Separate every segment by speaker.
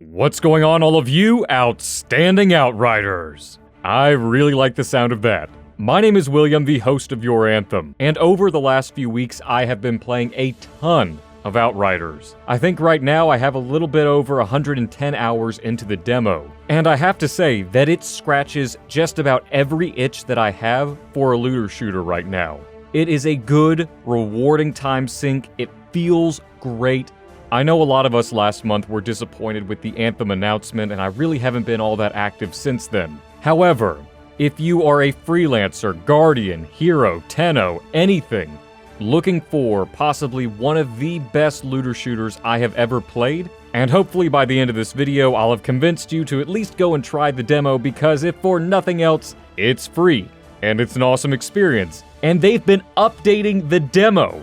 Speaker 1: What's going on, all of you outstanding Outriders? I really like the sound of that. My name is William, the host of your Anthem, and over the last few weeks I have been playing a ton of Outriders. I think right now I have a little bit over 110 hours into the demo, and I have to say that it scratches just about every itch that I have for a looter shooter right now. It is a good, rewarding time sink. It feels great. I know a lot of us last month were disappointed with the Anthem announcement, and I really haven't been all that active since then. However, if you are a freelancer, guardian, hero, tenno, anything, looking for possibly one of the best looter shooters I have ever played, and hopefully by the end of this video I'll have convinced you to at least go and try the demo, because if for nothing else, it's free, and it's an awesome experience, and they've been updating the demo.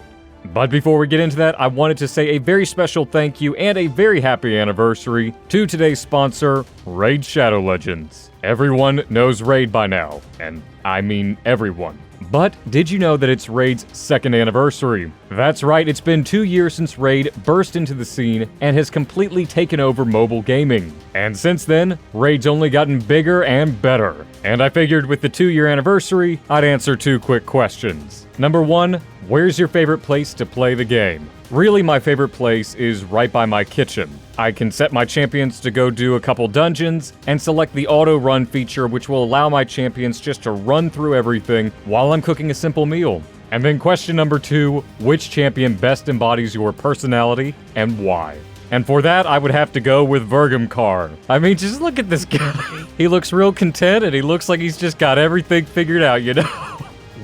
Speaker 1: But before we get into that, I wanted to say a very special thank you and a very happy anniversary to today's sponsor, Raid Shadow Legends. Everyone knows Raid by now, and I mean everyone. But did you know that it's Raid's second anniversary? That's right, it's been 2 years since Raid burst into the scene and has completely taken over mobile gaming. And since then, Raid's only gotten bigger and better. And I figured with the 2-year anniversary, I'd answer 2 quick questions. Number 1, where's your favorite place to play the game? Really, my favorite place is right by my kitchen. I can set my champions to go do a couple dungeons, and select the auto run feature, which will allow my champions just to run through everything while I'm cooking a simple meal. And then question number 2, which champion best embodies your personality and why? And for that, I would have to go with Vergamkar. I mean, just look at this guy. He looks real content, and he looks like he's just got everything figured out, you know?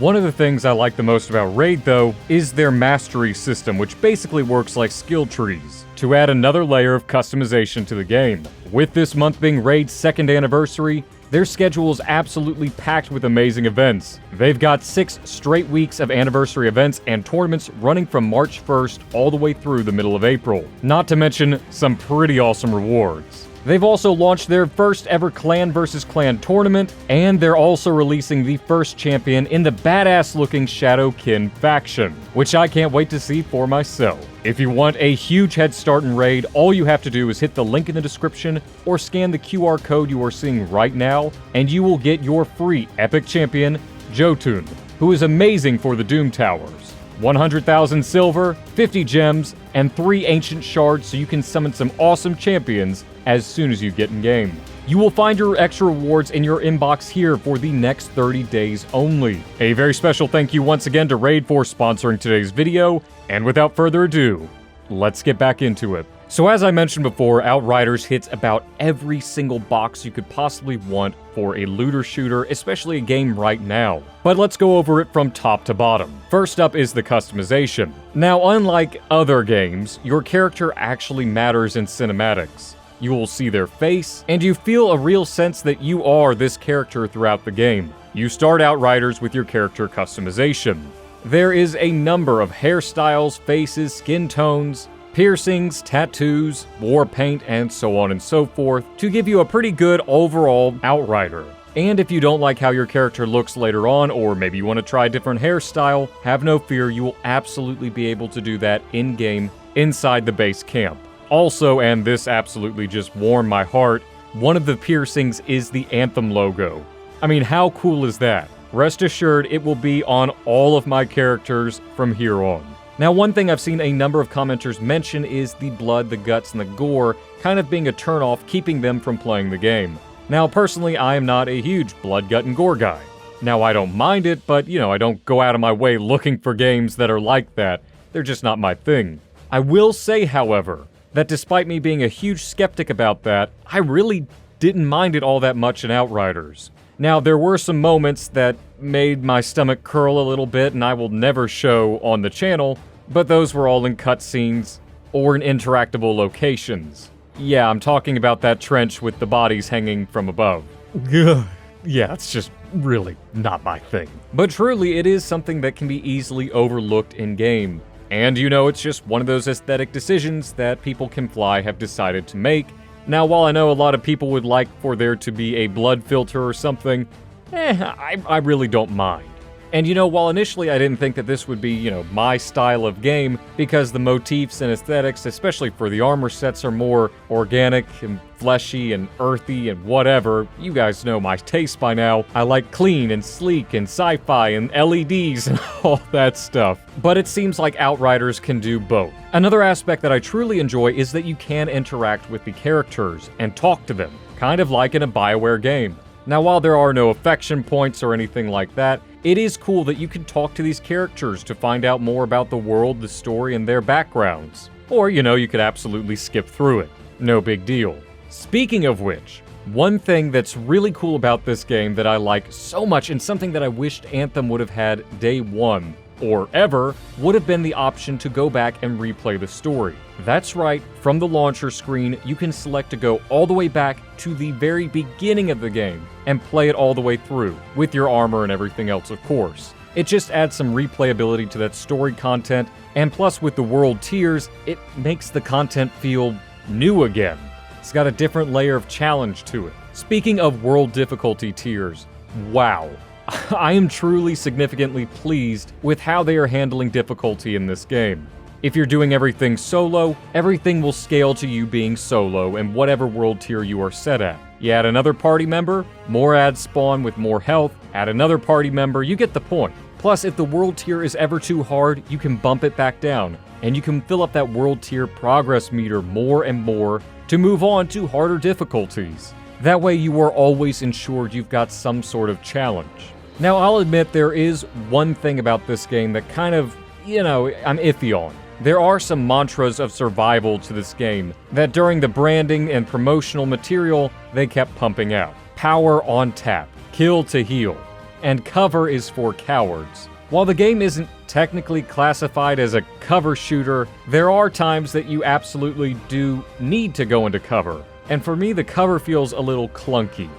Speaker 1: One of the things I like the most about Raid, though, is their mastery system, which basically works like skill trees, to add another layer of customization to the game. With this month being Raid's second anniversary, their schedule is absolutely packed with amazing events. They've got 6 straight weeks of anniversary events and tournaments running from March 1st all the way through the middle of April, not to mention some pretty awesome rewards. They've also launched their first ever clan versus clan tournament, and they're also releasing the first champion in the badass looking Shadowkin faction, which I can't wait to see for myself. If you want a huge head start in Raid, all you have to do is hit the link in the description or scan the QR code you are seeing right now, and you will get your free epic champion, Jotun, who is amazing for the Doom Towers. 100,000 silver, 50 gems, and 3 ancient shards so you can summon some awesome champions as soon as you get in game. You will find your extra rewards in your inbox here for the next 30 days only. A very special thank you once again to Raid for sponsoring today's video, and without further ado, let's get back into it. So as I mentioned before, Outriders hits about every single box you could possibly want for a looter shooter, especially a game right now. But let's go over it from top to bottom. First up is the customization. Now, unlike other games, your character actually matters in cinematics. You will see their face, and you feel a real sense that you are this character throughout the game. You start Outriders with your character customization. There is a number of hairstyles, faces, skin tones, piercings, tattoos, war paint, and so on and so forth to give you a pretty good overall Outrider. And if you don't like how your character looks later on, or maybe you want to try a different hairstyle, have no fear, you will absolutely be able to do that in-game inside the base camp. Also, and this absolutely just warmed my heart, one of the piercings is the Anthem logo. I mean, how cool is that? Rest assured, it will be on all of my characters from here on. Now, one thing I've seen a number of commenters mention is the blood, the guts, and the gore kind of being a turnoff, keeping them from playing the game. Now, personally, I am not a huge blood, gut, and gore guy. Now, I don't mind it, but, I don't go out of my way looking for games that are like that. They're just not my thing. I will say, however, that despite me being a huge skeptic about that, I really didn't mind it all that much in Outriders. Now, there were some moments that made my stomach curl a little bit, and I will never show on the channel, but those were all in cutscenes or in interactable locations. Yeah, I'm talking about that trench with the bodies hanging from above. Ugh. Yeah, it's just really not my thing. But truly, it is something that can be easily overlooked in-game. And it's just one of those aesthetic decisions that people can fly have decided to make. Now, while I know a lot of people would like for there to be a blood filter or something, I really don't mind. And while initially I didn't think that this would be, my style of game, because the motifs and aesthetics, especially for the armor sets, are more organic and fleshy and earthy and whatever. You guys know my taste by now. I like clean and sleek and sci-fi and LEDs and all that stuff. But it seems like Outriders can do both. Another aspect that I truly enjoy is that you can interact with the characters and talk to them, kind of like in a BioWare game. Now, while there are no affection points or anything like that, it is cool that you can talk to these characters to find out more about the world, the story, and their backgrounds. Or, you could absolutely skip through it. No big deal. Speaking of which, one thing that's really cool about this game that I like so much, and something that I wished Anthem would have had day one, or ever, would have been the option to go back and replay the story. That's right, from the launcher screen, you can select to go all the way back to the very beginning of the game and play it all the way through, with your armor and everything else, of course. It just adds some replayability to that story content, and plus with the world tiers, it makes the content feel new again. It's got a different layer of challenge to it. Speaking of world difficulty tiers, wow. I am truly significantly pleased with how they are handling difficulty in this game. If you're doing everything solo, everything will scale to you being solo and whatever world tier you are set at. You add another party member, more ads spawn with more health, add another party member, you get the point. Plus, if the world tier is ever too hard, you can bump it back down, and you can fill up that world tier progress meter more and more to move on to harder difficulties. That way you are always ensured you've got some sort of challenge. Now, I'll admit there is one thing about this game that kind of, I'm iffy on. There are some mantras of survival to this game that during the branding and promotional material, they kept pumping out. Power on tap, kill to heal, and cover is for cowards. While the game isn't technically classified as a cover shooter, there are times that you absolutely do need to go into cover. And for me, the cover feels a little clunky.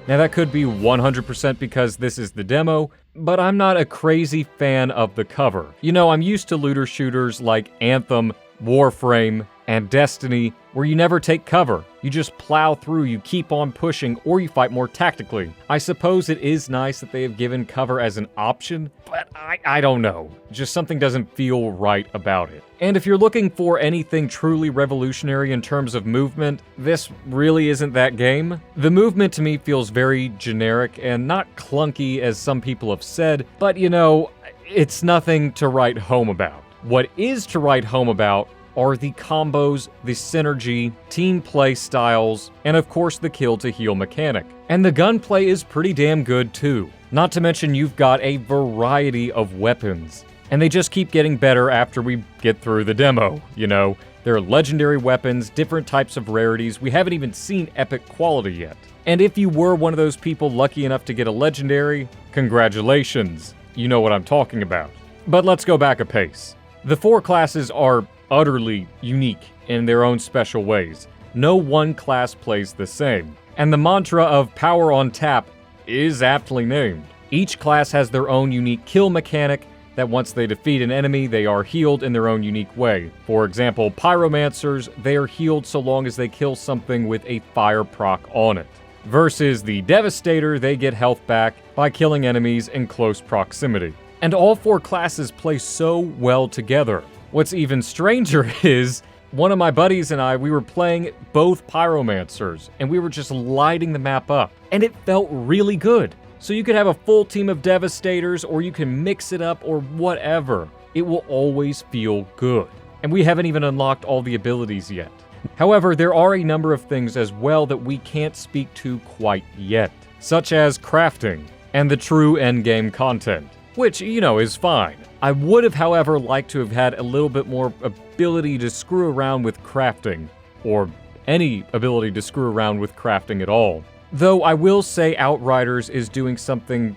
Speaker 1: Now that could be 100% because this is the demo, but I'm not a crazy fan of the cover. I'm used to looter shooters like Anthem, Warframe, and Destiny, where you never take cover. You just plow through, you keep on pushing, or you fight more tactically. I suppose it is nice that they have given cover as an option, but I don't know. Just something doesn't feel right about it. And if you're looking for anything truly revolutionary in terms of movement, this really isn't that game. The movement to me feels very generic and not clunky as some people have said, but it's nothing to write home about. What is to write home about are the combos, the synergy, team play styles, and of course the kill to heal mechanic. And the gunplay is pretty damn good too. Not to mention you've got a variety of weapons. And they just keep getting better after we get through the demo, There are legendary weapons, different types of rarities, we haven't even seen epic quality yet. And if you were one of those people lucky enough to get a legendary, congratulations. You know what I'm talking about. But let's go back a pace. The 4 classes are utterly unique in their own special ways. No one class plays the same. And the mantra of power on tap is aptly named. Each class has their own unique kill mechanic that once they defeat an enemy, they are healed in their own unique way. For example, pyromancers, they are healed so long as they kill something with a fire proc on it. Versus the Devastator, they get health back by killing enemies in close proximity. And all 4 classes play so well together. What's even stranger is, one of my buddies and I, we were playing both pyromancers, and we were just lighting the map up, and it felt really good. So you could have a full team of Devastators, or you can mix it up, or whatever. It will always feel good. And we haven't even unlocked all the abilities yet. However, there are a number of things as well that we can't speak to quite yet, such as crafting, and the true endgame content, which, is fine. I would have, however, liked to have had a little bit more ability to screw around with crafting, or any ability to screw around with crafting at all. Though I will say Outriders is doing something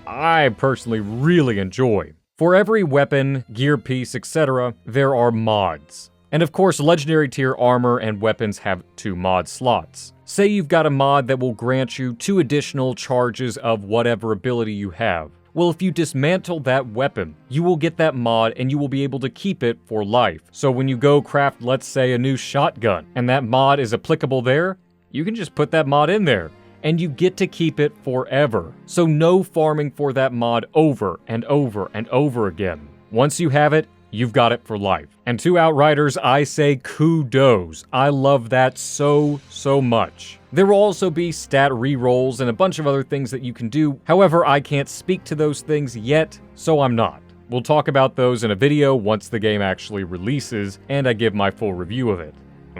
Speaker 1: I personally really enjoy. For every weapon, gear piece, etc., there are mods. And of course, legendary tier armor and weapons have 2 mod slots. Say you've got a mod that will grant you 2 additional charges of whatever ability you have. Well, if you dismantle that weapon, you will get that mod and you will be able to keep it for life. So when you go craft, let's say, a new shotgun, and that mod is applicable there, you can just put that mod in there. and you get to keep it forever. So no farming for that mod over and over and over again. Once you have it, you've got it for life. And to Outriders, I say kudos. I love that so much. There will also be stat rerolls and a bunch of other things that you can do. However, I can't speak to those things yet, so I'm not. We'll talk about those in a video once the game actually releases and I give my full review of it.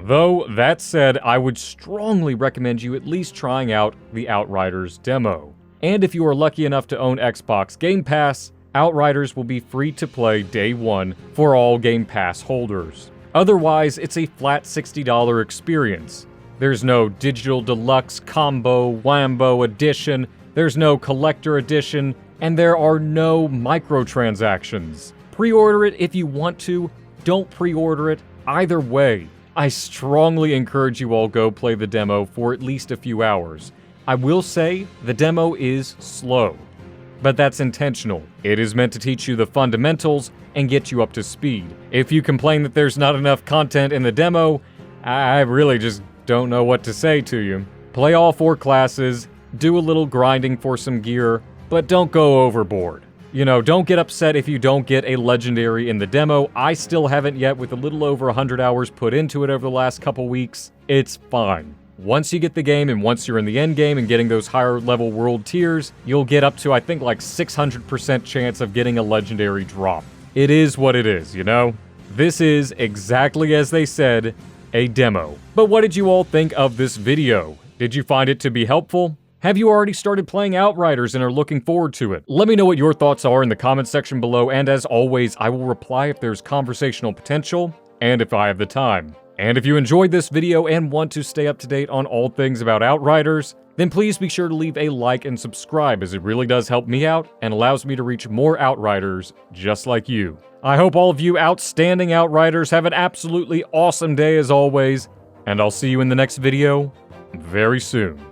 Speaker 1: Though, that said, I would strongly recommend you at least trying out the Outriders demo. And if you are lucky enough to own Xbox Game Pass, Outriders will be free to play day one for all Game Pass holders. Otherwise, it's a flat $60 experience. There's no digital deluxe combo, whambo edition, there's no collector edition, and there are no microtransactions. Pre-order it if you want to, don't pre-order it. Either way, I strongly encourage you all go play the demo for at least a few hours. I will say, the demo is slow, but that's intentional. It is meant to teach you the fundamentals and get you up to speed. If you complain that there's not enough content in the demo, I really just don't know what to say to you. Play all 4 classes, do a little grinding for some gear, but don't go overboard. You know, don't get upset if you don't get a legendary in the demo. I still haven't yet with a little over 100 hours put into it over the last couple weeks. It's fine. Once you get the game and once you're in the end game and getting those higher level world tiers, you'll get up to, I think, like 600% chance of getting a legendary drop. It is what it is, you know? This is, exactly as they said, a demo. But what did you all think of this video? Did you find it to be helpful? Have you already started playing Outriders and are looking forward to it? Let me know what your thoughts are in the comments section below, and as always, I will reply if there's conversational potential, and if I have the time. And if you enjoyed this video and want to stay up to date on all things about Outriders, then please be sure to leave a like and subscribe, as it really does help me out and allows me to reach more Outriders just like you. I hope all of you outstanding Outriders have an absolutely awesome day as always, and I'll see you in the next video very soon.